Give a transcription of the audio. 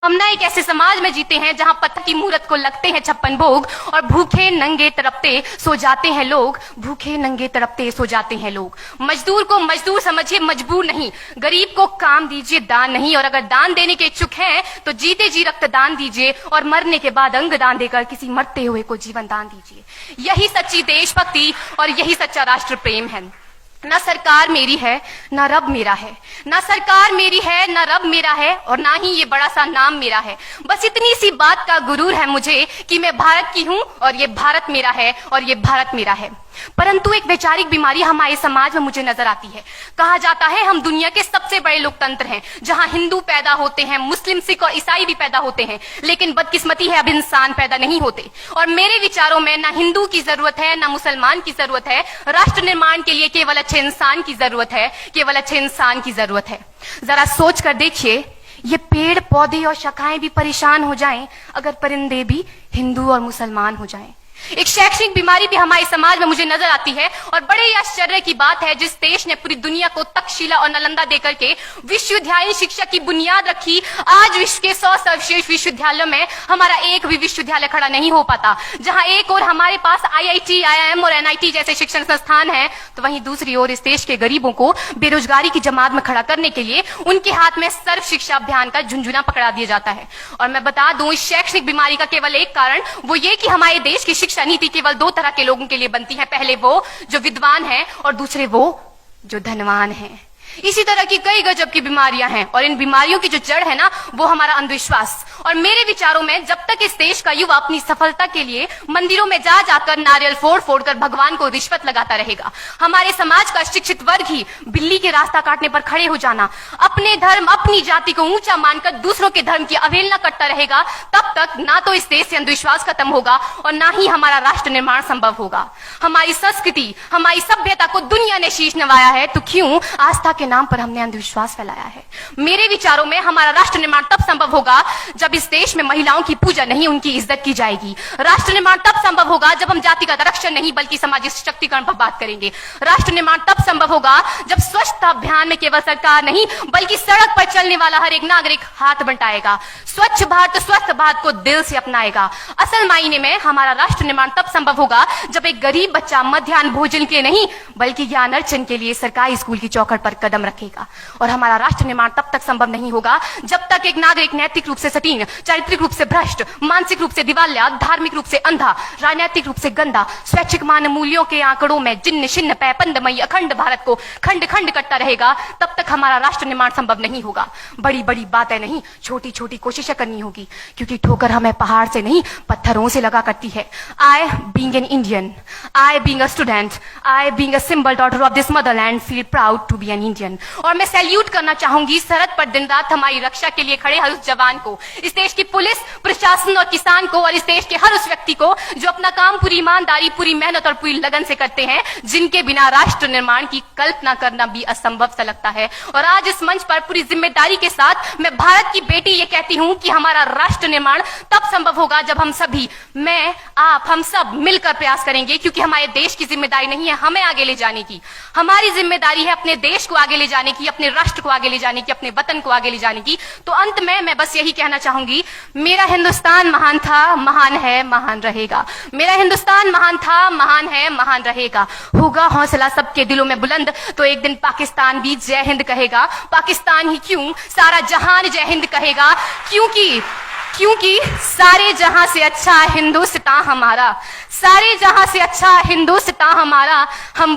हम ना एक ऐसे समाज में जीते हैं जहां पत्थर की मूरत को लगते हैं 56 भोग और भूखे नंगे तड़पते सो जाते हैं लोग। भूखे नंगे तड़पते सो जाते हैं लोग। मजदूर को मजदूर समझिए, मजबूर नहीं। गरीब को काम दीजिए, दान नहीं। और अगर दान देने के इच्छुक हैं तो जीते जी रक्तदान दीजिए और मरने के बाद अंग दान देकर किसी मरते हुए को जीवन दान दीजिए। यही सच्ची देशभक्ति और यही सच्चा राष्ट्र प्रेम है। ना सरकार मेरी है ना रब मेरा है, ना सरकार मेरी है ना रब मेरा है, और ना ही ये बड़ा सा नाम मेरा है। बस इतनी सी बात का गुरूर है मुझे कि मैं भारत की हूं और ये भारत मेरा है और ये भारत मेरा है। परंतु एक वैचारिक बीमारी हमारे समाज में मुझे नजर आती है। कहा जाता है हम दुनिया के सबसे बड़े लोकतंत्र हैं, जहां हिंदू पैदा होते हैं, मुस्लिम, सिख और ईसाई भी पैदा होते हैं, लेकिन बदकिस्मती है अब इंसान पैदा नहीं होते। और मेरे विचारों में ना हिंदू की जरूरत है ना मुसलमान की जरूरत है। राष्ट्र निर्माण के लिए केवल अच्छे इंसान की जरूरत है, केवल अच्छे इंसान की जरूरत है। जरा सोच कर देखिए, ये पेड़ पौधे और शाखाएं भी परेशान हो जाएं अगर परिंदे भी हिंदू और मुसलमान हो जाएं। एक शैक्षणिक बीमारी भी हमारे समाज में मुझे नजर आती है, और बड़े ही आश्चर्य की बात है, जिस देश ने पूरी दुनिया को तक्षशिला और नालंदा देकर के विश्वविद्यालय शिक्षा की बुनियाद रखी, आज विश्व के 100 सर्वश्रेष्ठ विश्वविद्यालयों में हमारा एक भी विश्वविद्यालय खड़ा नहीं हो पाता। जहां एक और हमारे पास IIT, IIM और NIT जैसे शिक्षण संस्थान हैं, तो वहीं दूसरी ओर इस देश के गरीबों को बेरोजगारी की जमात में खड़ा करने के लिए उनके हाथ में सर्व शिक्षा अभियान का झुंझुना पकड़ा दिया जाता है। और मैं बता दूं, इस शैक्षणिक बीमारी का केवल एक कारण वो ये कि हमारे देश की शिक्षा नीति केवल 2 तरह के लोगों के लिए बनती है। पहले वो जो विद्वान हैं और दूसरे वो जो धनवान हैं। इसी तरह की कई गजब की बीमारियां हैं, और इन बीमारियों की जो जड़ है ना, वो हमारा अंधविश्वास। और मेरे विचारों में जब तक इस देश का युवा अपनी सफलता के लिए मंदिरों में जा जाकर नारियल फोड़ फोड़ कर भगवान को रिश्वत लगाता रहेगा, हमारे समाज का शिक्षित वर्ग ही बिल्ली के रास्ता काटने पर खड़े हो जाना, अपने धर्म अपनी जाति को ऊंचा मानकर दूसरों के धर्म की अवहेलना करता रहेगा, तब तक ना तो इस देश से अंधविश्वास खत्म होगा और ना ही हमारा राष्ट्र निर्माण संभव होगा। हमारी संस्कृति, हमारी सभ्यता को दुनिया ने शीश नवाया है, तो क्यों आस्था के नाम पर हमने अंधविश्वास फैलाया है? मेरे विचारों में हमारा राष्ट्र निर्माण तब संभव होगा जब इस देश में महिलाओं की पूजा नहीं, उनकी इज्जत की जाएगी। राष्ट्र निर्माण तब संभव होगा जब हम जाति का आरक्षण नहीं बल्कि सामाजिक सशक्तिकरण पर बात करेंगे। राष्ट्र निर्माण तब संभव होगा जब स्वच्छता अभियान में केवल सरकार नहीं बल्कि सड़क पर चलने वाला हर एक नागरिक हाथ बंटाएगा, स्वच्छ भारत स्वस्थ भारत को दिल से अपनाएगा। असल मायने में हमारा राष्ट्र निर्माण तब संभव होगा जब एक गरीब बच्चा मध्याह्न भोजन के नहीं बल्कि ज्ञान अर्जन के लिए सरकारी स्कूल की चौखट पर कदम रखेगा। और हमारा राष्ट्र निर्माण तब तक संभव नहीं होगा जब तक एक नागरिक नैतिक रूप से सटीन, चारित्रिक रूप से भ्रष्ट, मानसिक रूप से दिवालिया, धार्मिक रूप से अंधा, राजनीतिक रूप से गंदा, स्वैच्छिक मान मूल्यों के आंकड़ों में जिन्न शिन्न पैपंदमयी अखंड भारत को खंड खंड करता रहेगा, तब तक हमारा राष्ट्र निर्माण संभव नहीं होगा। बड़ी बड़ी बातें नहीं, छोटी छोटी कोशिशें करनी होगी, क्योंकि ठोकर हमें पहाड़ से नहीं पत्थरों से लगा करती है। I being an Indian, I being a student, I being a simple daughter of this motherland feel proud to be an Indian। और मैं सैल्यूट करना चाहूंगी सरहद पर दिन रात हमारी रक्षा के लिए खड़े हर उस जवान को, इस देश की पुलिस, प्रशासन और किसान को, और इस देश के हर उस व्यक्ति को जो अपना काम पूरी ईमानदारी, पूरी मेहनत और पूरी लगन से करते हैं, जिनके बिना राष्ट्र निर्माण की कल्पना करना भी असंभव सा लगता है। और आज इस मंच पर पूरी जिम्मेदारी के साथ मैं भारत की बेटी ये कहती हूं कि हमारा राष्ट्र निर्माण तब संभव होगा जब हम सभी, मैं, आप, हम सब मिलकर प्रयास करेंगे, क्योंकि हमारे देश की जिम्मेदारी नहीं है हमें आगे ले जाने की, हमारी जिम्मेदारी है अपने देश को आगे ले जाने की, अपने राष्ट्र को आगे ले जाने की, अपने वतन को आगे ले जाने की। तो अंत में मैं बस यही कहना चाहूंगी, मेरा हिंदुस्तान महान था, महान है, महान रहेगा। मेरा हिंदुस्तान महान था, महान है, महान रहेगा। होगा हौसला सबके दिलों में बुलंद तो एक दिन पाकिस्तान भी जय हिंद कहेगा। पाकिस्तान ही क्यों, सारा जहान जय हिंद कहेगा, क्योंकि सारे जहां से अच्छा हिंदुस्तान हमारा, सारे जहां से अच्छा हिंदुस्तान हमारा। हम